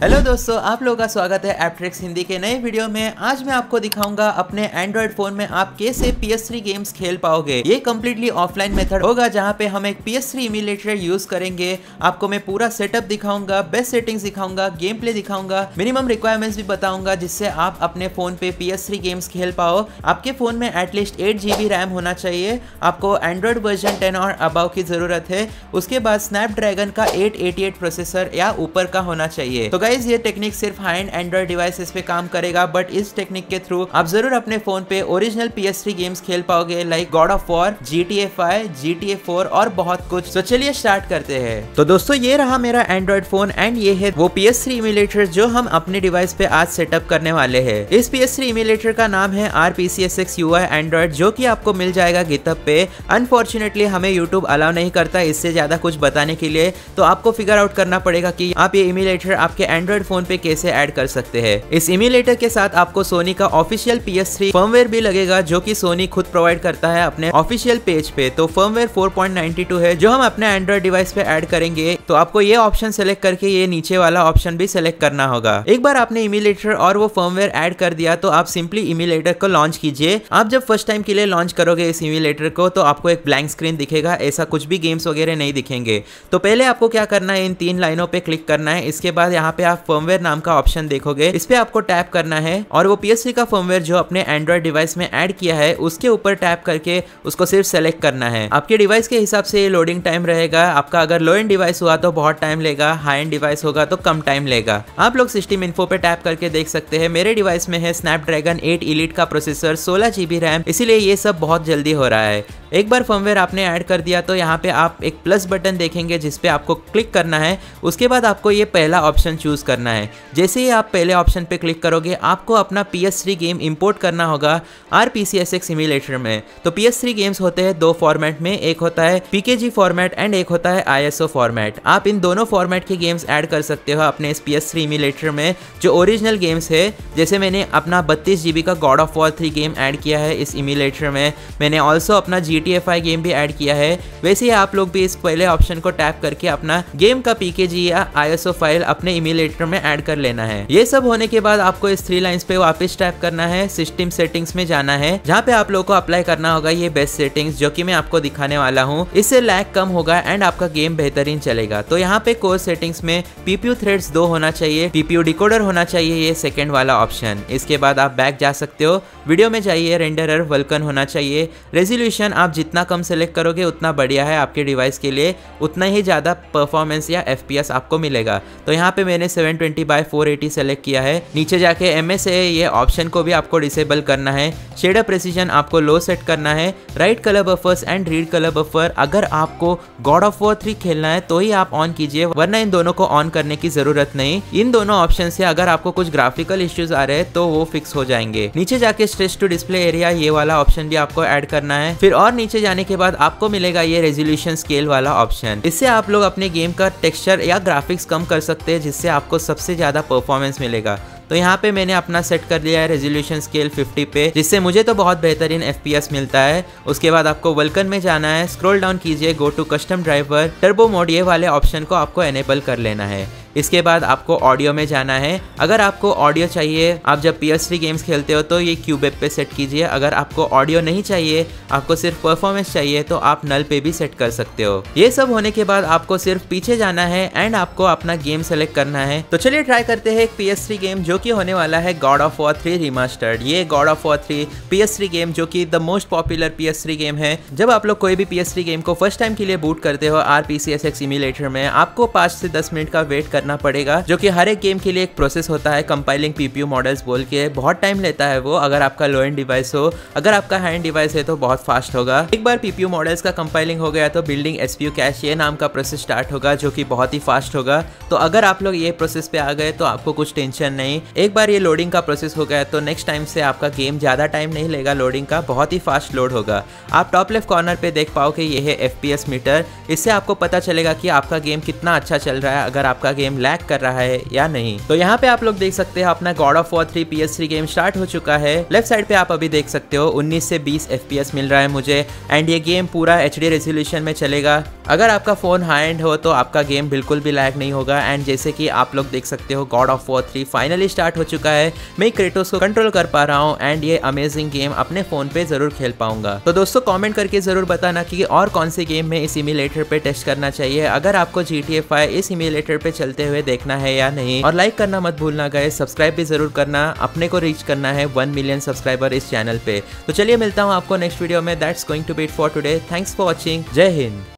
Hello दोस्तों, आप लोगों का स्वागत है एप्ट्रिक्स हिंदी के नए वीडियो में। आज मैं आपको दिखाऊंगा अपने एंड्रॉइड फोन में आप कैसे PS3 गेम्स खेल पाओगे। ये कम्प्लीटली ऑफलाइन मेथड होगा जहां पे हम एक PS3 इम्यूलेटर यूज करेंगे। आपको मैं पूरा सेटअप दिखाऊंगा, बेस्ट सेटिंग्स दिखाऊंगा, गेम प्ले दिखाऊंगा, मिनिमम रिक्वायरमेंट्स भी बताऊंगा जिससे आप अपने फोन पे PS3 गेम्स खेल पाओ। आपके फोन में एटलीस्ट 8 GB रैम होना चाहिए। आपको एंड्रॉइड वर्जन 10 और अबव की जरूरत है। उसके बाद स्नैपड्रैगन का 888 प्रोसेसर या ऊपर का होना चाहिए। तो गाइस, ये टेक्निक सिर्फ हाई एंड एंड्रॉइड डिवाइसेस पे काम करेगा, बट इस टेक्निक के थ्रू आप जरूर अपने फोन पे ओरिजिनल PS3 गेम्स खेल पाओगे, like God of war, GTA 5, GTA 4 और बहुत कुछ। तो चलिए स्टार्ट करते हैं। तो दोस्तों, ये रहा मेरा एंड्रॉइड फोन एंड ये है वो PS3 इम्यूलेटर जो हम अपने डिवाइस पे आज सेटअप करने वाले हैं। इस PS3 इम्यूलेटर का नाम है RPCSX UI एंड्रॉइड, जो कि आपको मिल जाएगा गिटहब पे। अनफॉर्चुनेटली हमें यूट्यूब अलाउ नहीं करता इससे ज्यादा कुछ बताने के लिए, तो आपको फिगर आउट करना पड़ेगा कि आप ये इम्यूलेटर आपके एंड्रॉइड फोन पे कैसे ऐड कर सकते हैं। इस इम्यूलेटर के साथ आपको सोनी का ऑफिशियल PS3 फर्मवेयर भी लगेगा, जो कि सोनी खुद प्रोवाइड करता है अपने ऑफिशियल पेज पे। तो फर्मवेयर 4.92 है जो हम अपने एंड्रॉइड डिवाइस पे ऐड करेंगे। तो आपको ये ऑप्शन सेलेक्ट करके ये नीचे वाला ऑप्शन भी सेलेक्ट करना होगा। एक बार आपने इम्यूलेटर और वो फर्मवेयर ऐड कर दिया तो आप सिंपली इम्यूलेटर को लॉन्च कीजिए। आप जब फर्स्ट टाइम के लिए लॉन्च करोगे इस इम्यूलेटर को तो आपको एक ब्लैंक स्क्रीन दिखेगा, ऐसा कुछ भी गेम्स वगैरह नहीं दिखेंगे। तो पहले आपको क्या करना है, इन 3 लाइनों पे क्लिक करना है। इसके बाद यहाँ पे आप फर्मवेयर नाम का ऑप्शन देखोगे, इस पे आपको टैप करना है और वो PS3 का फर्मवेयर जो अपने एंड्रॉइड डिवाइस में ऐड किया है उसके ऊपर टैप करके उसको सिर्फ सेलेक्ट करना है। आपके डिवाइस के हिसाब से ये लोडिंग टाइम रहेगा। आपका अगर लो एंड डिवाइस हुआ तो बहुत टाइम लेगा, हाई एंड डिवाइस होगा तो कम टाइम लेगा। आप लोग सिस्टम इन्फो पे टैप करके देख सकते हैं। मेरे डिवाइस में है स्नैपड्रैगन 8 एलीट का प्रोसेसर, 16 GB रैम, इसीलिए ये सब बहुत जल्दी हो रहा है। एक बार फर्मवेयर आपने ऐड कर दिया तो यहाँ पे आप एक प्लस बटन देखेंगे जिसपे आपको क्लिक करना है। उसके बाद आपको ये पहला ऑप्शन चूज करना है। जैसे ही आप पहले ऑप्शन पे क्लिक करोगे आपको अपना PS3 गेम इंपोर्ट करना होगा RPCSX इम्यूलेटर में। तो PS3 गेम्स होते हैं 2 फॉर्मेट में, एक होता है PKG फॉर्मेट एंड एक होता है ISO फॉर्मेट। आप इन दोनों फॉर्मेट के गेम्स ऐड कर सकते हो अपने इस PS3 इम्यूलेटर में जो ओरिजिनल गेम्स है। जैसे मैंने अपना 32 GB का God of war 3 game add किया है इस इम्यूलेटर में। मैंने ऑल्सो अपना GTA 5 गेम भी ऐड किया है। वैसे ही आप लोग भी इस पहले ऑप्शन को टैप करके अपना गेम का PKG या ISO फाइल अपने इम्यूलेटर में ऐड कर लेना है। ये सब होने के बाद आपको इस 3 लाइंस पे वापस टैप करना है, सिस्टम सेटिंग्स में जाना है, जहाँ पे आप लोगों को अप्लाई करना होगा ये बेस्ट सेटिंग्स जो कि मैं आपको दिखाने वाला हूँ। इससे लैग कम होगा एंड आपका गेम बेहतरीन चलेगा। तो यहाँ पे कोर सेटिंग्स में PPU थ्रेड्स 2 होना चाहिए, PPU डिकोडर होना चाहिए, ये सेकंड वाला ऑप्शन। इसके बाद आप बैक जा सकते हो, वीडियो में जाइए, रेंडरर वल्कन होना चाहिए। रेजोल्यूशन आप जितना कम सेलेक्ट करोगे उतना बढ़िया है आपके डिवाइस के लिए, उतना ही ज्यादा परफॉर्मेंस या FPS आपको मिलेगा। तो यहाँ पे मैंने 720x480 सेलेक्ट किया है। नीचे जाके MSA ये ऑप्शन को भी आपको डिसेबल करना है। शेडर प्रेसिजन आपको लो सेट करना है। Right colour buffers and read colour buffer अगर आपको गॉड ऑफ वॉर 3 खेलना है तो ही आप ऑन कीजिए, वरना इन दोनों को ऑन करने की जरूरत नहीं। इन दोनों ऑप्शन से अगर आपको कुछ ग्राफिकल इश्यूज आ रहे हैं तो वो फिक्स हो जाएंगे। नीचे जाके स्ट्रेच टू डिस्प्ले एरिया ये वाला ऑप्शन भी आपको ऐड करना है। फिर और नीचे जाने के बाद आपको मिलेगा ये रेजोल्यूशन स्केल वाला ऑप्शन। इससे आप लोग अपने गेम का टेक्सचर या ग्राफिक्स कम कर सकते हैं, जिससे आपको सबसे ज्यादा परफॉर्मेंस मिलेगा। तो यहाँ पे मैंने अपना सेट कर लिया है रेजोल्यूशन स्केल 50 पे, जिससे मुझे तो बहुत बेहतरीन FPS मिलता है। उसके बाद आपको वल्कन में जाना है, स्क्रॉल डाउन कीजिए, go to custom driver, turbo mode ये वाले ऑप्शन को आपको एनेबल कर लेना है। इसके बाद आपको ऑडियो में जाना है। अगर आपको ऑडियो चाहिए, आप जब PS3 गेम्स खेलते हो तो ये क्यूबेप पे सेट कीजिए। अगर आपको ऑडियो नहीं चाहिए, आपको सिर्फ परफॉर्मेंस चाहिए, तो आप नल पे भी सेट कर सकते हो। ये सब होने के बाद आपको सिर्फ पीछे जाना है एंड आपको अपना गेम सेलेक्ट करना है। तो चलिए ट्राई करते हैं एक PS3 गेम जो कि होने वाला है गॉड ऑफ वॉर 3 रिमास्टर्ड। ये God of war 3 PS3 game जो कि the most popular PS3 game है। जब आप लोग कोई भी PS3 गेम को फर्स्ट टाइम के लिए बूट करते हो RPCSX इम्यूलेटर में, आपको 5 से 10 मिनट का वेट करना पड़ेगा, जो कि हर एक गेम के लिए एक प्रोसेस होता है। कंपाइलिंग PPU मॉडल्स बोल के बहुत टाइम लेता है वो, अगर आपका लो एंड डिवाइस हो। अगर आपका हाई एंड डिवाइस है तो बहुत फास्ट होगा। एक बार PPU मॉडल्स का कंपाइलिंग हो गया तो बिल्डिंग SPU कैश ये नाम का प्रोसेस स्टार्ट होगा, जो कि बहुत ही फास्ट होगा। तो अगर आप लोग ये प्रोसेस पे आ गए तो आपको कुछ टेंशन नहीं। एक बार ये लोडिंग का प्रोसेस हो गया तो नेक्स्ट टाइम से आपका गेम ज्यादा टाइम नहीं लेगा लोडिंग का, बहुत ही फास्ट लोड होगा। आप टॉप लेफ्ट कॉर्नर पे देख पाओ कि ये है FPS मीटर। इससे आपको पता चलेगा कि आपका गेम कितना अच्छा चल रहा है। अगर आपका गेम गेम लैग कर रहा है या नहीं। तो यहाँ पे आप लोग देख सकते हैं अपना God of war 3 PS3 game start हो चुका है। लेफ्ट साइड पे आप अभी देख सकते हो 19 से 20 FPS मिल रहा है मुझे एंड ये गेम पूरा HD रेजोल्यूशन में चलेगा। अगर आपका फोन हाई एंड हो तो आपका गेम बिल्कुल भी लैग नहीं होगा। एंड जैसे कि आप लोग देख सकते हो God of war 3 finally start हो चुका है। मैं क्रेटोस को कंट्रोल कर पा रहा हूँ एंड ये अमेजिंग गेम अपने फोन पे जरूर खेल पाऊंगा। तो दोस्तों कमेंट करके जरूर बताना कि और कौन से गेम में इस इम्यूलेटर पे टेस्ट करना चाहिए, अगर आपको GTA 5 इस इम्यूलेटर पे चलते हुए देखना है या नहीं। और लाइक करना मत भूलना गाइस, सब्सक्राइब भी जरूर करना, अपने को रीच करना है 1 मिलियन सब्सक्राइबर इस चैनल पे। तो चलिए मिलता हूँ आपको नेक्स्ट वीडियो में। That's going to be it for today. Thanks for watching. जय हिंद।